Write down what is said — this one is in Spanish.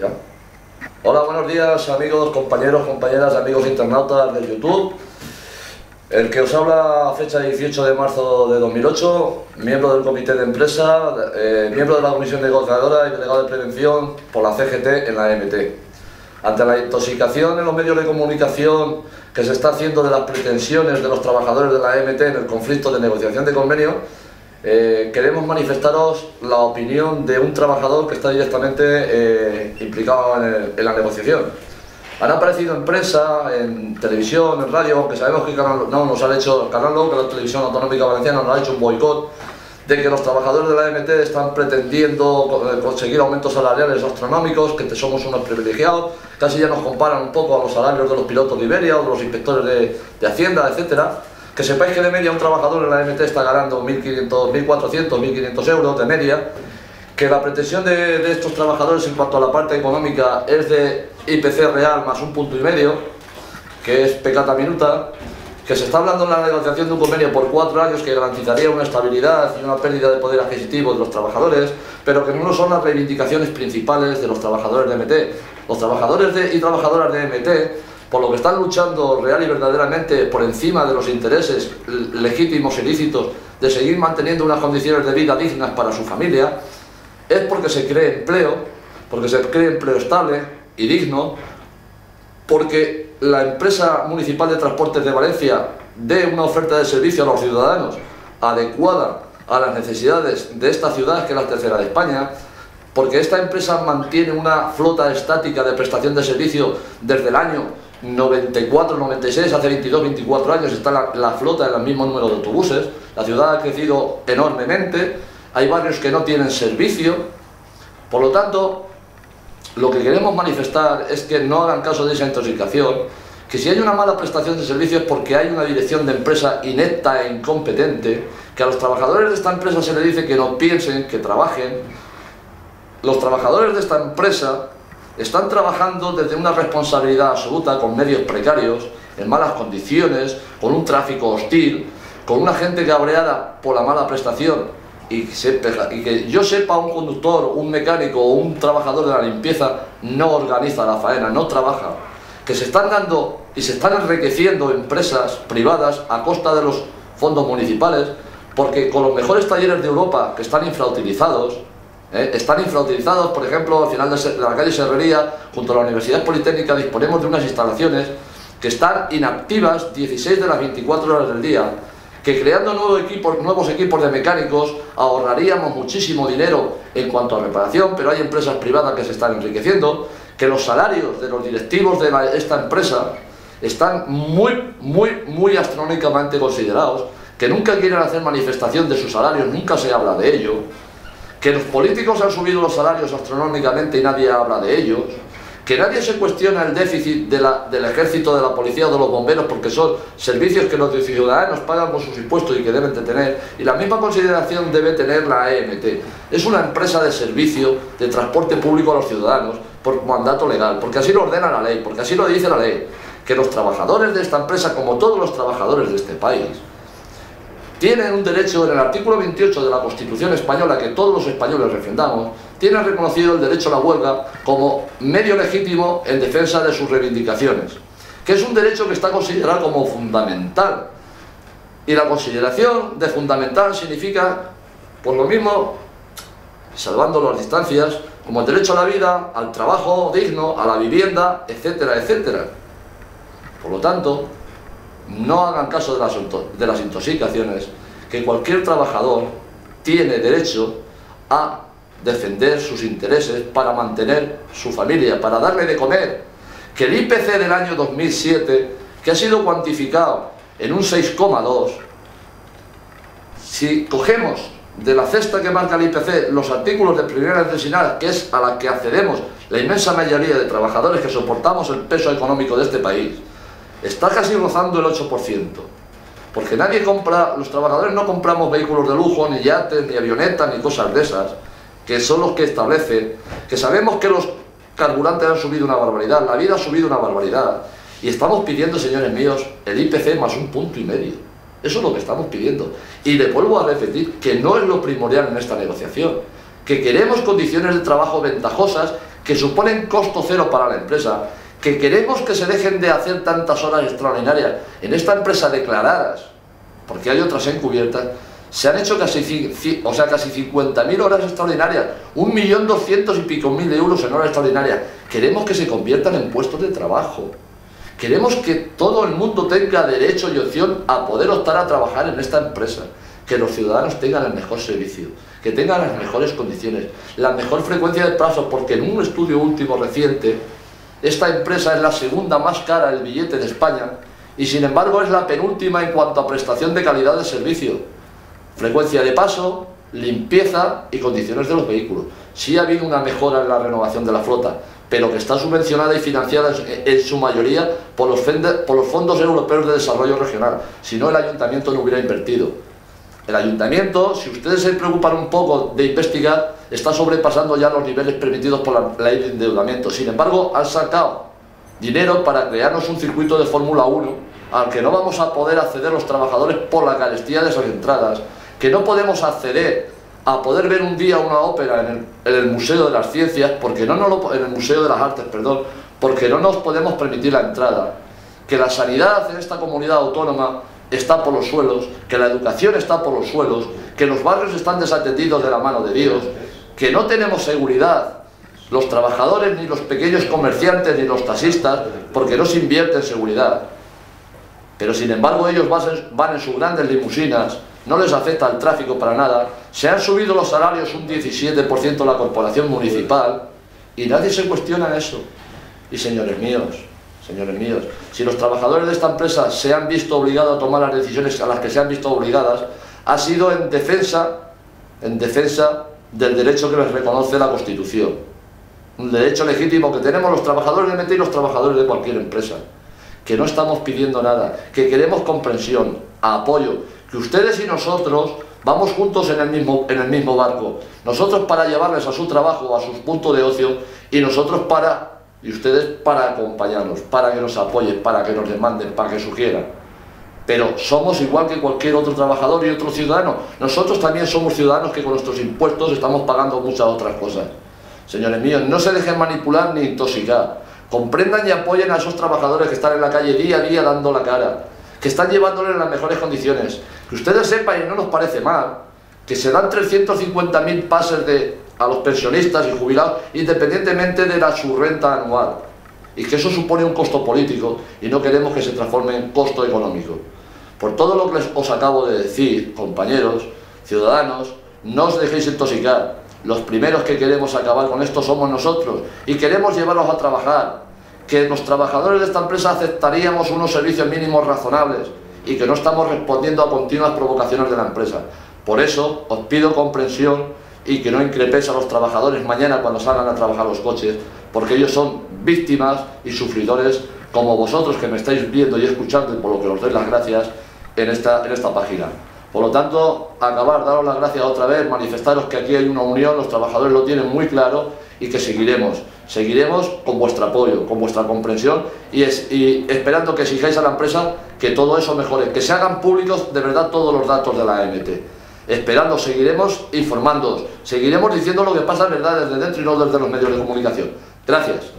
¿Ya? Hola, buenos días amigos, compañeros, compañeras, amigos internautas de YouTube. El que os habla a fecha 18 de marzo de 2008, miembro del comité de empresa, miembro de la comisión negociadora y delegado de prevención por la CGT en la EMT. Ante la intoxicación en los medios de comunicación que se está haciendo de las pretensiones de los trabajadores de la EMT en el conflicto de negociación de convenio, queremos manifestaros la opinión de un trabajador que está directamente implicado en la negociación. Han aparecido en prensa, en televisión, en radio, aunque sabemos que Canal nos ha hecho, Canal No, que la Televisión Autonómica Valenciana nos ha hecho un boicot, de que los trabajadores de la EMT están pretendiendo conseguir aumentos salariales astronómicos, que somos unos privilegiados, casi ya nos comparan un poco a los salarios de los pilotos de Iberia o de los inspectores de Hacienda, etcétera. Que sepáis que de media un trabajador en la EMT está ganando 1.500, 1.400, 1.500 euros de media, que la pretensión de estos trabajadores en cuanto a la parte económica es de IPC real más 1,5 puntos, que es peccata minuta, que se está hablando en la negociación de un convenio por 4 años que garantizaría una estabilidad y una pérdida de poder adquisitivo de los trabajadores, pero que no son las reivindicaciones principales de los trabajadores de EMT. Los trabajadores y trabajadoras de EMT, por lo que están luchando real y verdaderamente por encima de los intereses legítimos y lícitos de seguir manteniendo unas condiciones de vida dignas para su familia, es porque se cree empleo estable y digno, porque la empresa municipal de transportes de Valencia dé una oferta de servicio a los ciudadanos adecuada a las necesidades de esta ciudad, que es la tercera de España, porque esta empresa mantiene una flota estática de prestación de servicio desde el año 94-96, hace 22-24 años está la flota en el mismo número de autobuses. La ciudad ha crecido enormemente, hay barrios que no tienen servicio. Por lo tanto, lo que queremos manifestar es que no hagan caso de esa intoxicación, que si hay una mala prestación de servicios es porque hay una dirección de empresa inepta e incompetente, que a los trabajadores de esta empresa se les dice que no piensen, que trabajen. Los trabajadores de esta empresa están trabajando desde una responsabilidad absoluta, con medios precarios, en malas condiciones, con un tráfico hostil, con una gente cabreada por la mala prestación, y que yo sepa, un conductor, un mecánico o un trabajador de la limpieza no organiza la faena, no trabaja, que se están dando y se están enriqueciendo empresas privadas a costa de los fondos municipales, porque con los mejores talleres de Europa, que están infrautilizados, por ejemplo, al final de la calle Serrería, junto a la Universidad Politécnica, disponemos de unas instalaciones que están inactivas 16 de las 24 horas del día, que creando nuevos equipos de mecánicos ahorraríamos muchísimo dinero en cuanto a reparación, pero hay empresas privadas que se están enriqueciendo, que los salarios de los directivos de esta empresa están muy astronómicamente considerados, que nunca quieren hacer manifestación de sus salarios, nunca se habla de ello, que los políticos han subido los salarios astronómicamente y nadie habla de ellos, que nadie se cuestiona el déficit del ejército, de la policía o de los bomberos, porque son servicios que los ciudadanos pagan con sus impuestos y que deben de tener, y la misma consideración debe tener la EMT. Es una empresa de servicio de transporte público a los ciudadanos por mandato legal, porque así lo ordena la ley, porque así lo dice la ley, que los trabajadores de esta empresa, como todos los trabajadores de este país, tienen un derecho en el artículo 28 de la Constitución española, que todos los españoles refrendamos, tienen reconocido el derecho a la huelga como medio legítimo en defensa de sus reivindicaciones, que es un derecho que está considerado como fundamental. Y la consideración de fundamental significa, por lo mismo, salvando las distancias, como el derecho a la vida, al trabajo digno, a la vivienda, etcétera, etcétera. Por lo tanto, no hagan caso de las intoxicaciones, que cualquier trabajador tiene derecho a defender sus intereses para mantener su familia, para darle de comer. Que el IPC del año 2007, que ha sido cuantificado en un 6,2, si cogemos de la cesta que marca el IPC los artículos de primera necesidad, que es a la que accedemos la inmensa mayoría de trabajadores que soportamos el peso económico de este país, está casi rozando el 8%, porque nadie compra, los trabajadores no compramos vehículos de lujo, ni yates, ni avionetas, ni cosas de esas, que son los que establecen, que sabemos que los carburantes han subido una barbaridad, la vida ha subido una barbaridad, y estamos pidiendo, señores míos, el IPC más 1,5 puntos. Eso es lo que estamos pidiendo. Y le vuelvo a repetir que no es lo primordial en esta negociación, que queremos condiciones de trabajo ventajosas que suponen costo cero para la empresa, que queremos que se dejen de hacer tantas horas extraordinarias en esta empresa declaradas, porque hay otras encubiertas. Se han hecho casi 50.000 horas extraordinarias, 1.200.000 y pico mil euros en horas extraordinarias. Queremos que se conviertan en puestos de trabajo. Queremos que todo el mundo tenga derecho y opción a poder optar a trabajar en esta empresa. Que los ciudadanos tengan el mejor servicio, que tengan las mejores condiciones, la mejor frecuencia de plazos, porque en un estudio último reciente, esta empresa es la segunda más cara del billete de España y sin embargo es la penúltima en cuanto a prestación de calidad de servicio. Frecuencia de paso, limpieza y condiciones de los vehículos. Sí ha habido una mejora en la renovación de la flota, pero que está subvencionada y financiada en su mayoría por los fondos europeos de desarrollo regional. Si no, el ayuntamiento no hubiera invertido. El ayuntamiento, si ustedes se preocupan un poco de investigar, está sobrepasando ya los niveles permitidos por la ley de endeudamiento. Sin embargo, han sacado dinero para crearnos un circuito de Fórmula 1 al que no vamos a poder acceder los trabajadores por la carestía de esas entradas, que no podemos acceder a poder ver un día una ópera en el Museo de las Ciencias, en el Museo de las Artes, perdón, porque no nos podemos permitir la entrada, que la sanidad en esta comunidad autónoma está por los suelos, que la educación está por los suelos, que los barrios están desatendidos de la mano de Dios, que no tenemos seguridad, los trabajadores, ni los pequeños comerciantes, ni los taxistas, porque no se invierte en seguridad. Pero sin embargo ellos van en sus grandes limusinas, no les afecta el tráfico para nada, se han subido los salarios un 17% en la corporación municipal y nadie se cuestiona eso. Y señores míos, si los trabajadores de esta empresa se han visto obligados a tomar las decisiones a las que se han visto obligadas, ha sido en defensa del derecho que les reconoce la Constitución. Un derecho legítimo que tenemos los trabajadores de MT y los trabajadores de cualquier empresa. Que no estamos pidiendo nada, que queremos comprensión, apoyo, que ustedes y nosotros vamos juntos en el mismo barco. Nosotros para llevarles a su trabajo, a sus puntos de ocio, y ustedes para acompañarnos, para que nos apoyen, para que nos demanden, para que sugieran. Pero somos igual que cualquier otro trabajador y otro ciudadano. Nosotros también somos ciudadanos que con nuestros impuestos estamos pagando muchas otras cosas. Señores míos, no se dejen manipular ni intoxicar. Comprendan y apoyen a esos trabajadores que están en la calle día a día dando la cara, que están llevándoles las mejores condiciones. Que ustedes sepan, y no nos parece mal, que se dan 350.000 pases a los pensionistas y jubilados independientemente de su renta anual. Y que eso supone un costo político y no queremos que se transforme en costo económico. Por todo lo que os acabo de decir, compañeros, ciudadanos, no os dejéis intoxicar. Los primeros que queremos acabar con esto somos nosotros y queremos llevarlos a trabajar, que los trabajadores de esta empresa aceptaríamos unos servicios mínimos razonables y que no estamos respondiendo a continuas provocaciones de la empresa. Por eso os pido comprensión y que no increpéis a los trabajadores mañana cuando salgan a trabajar los coches, porque ellos son víctimas y sufridores como vosotros que me estáis viendo y escuchando, y por lo que os doy las gracias en esta página. Por lo tanto, daros las gracias otra vez, manifestaros que aquí hay una unión, los trabajadores lo tienen muy claro y que seguiremos con vuestro apoyo, con vuestra comprensión y esperando que exijáis a la empresa que todo eso mejore, que se hagan públicos de verdad todos los datos de la AMT. Esperando, seguiremos informándoos, seguiremos diciendo lo que pasa en verdad desde dentro y no desde los medios de comunicación. Gracias.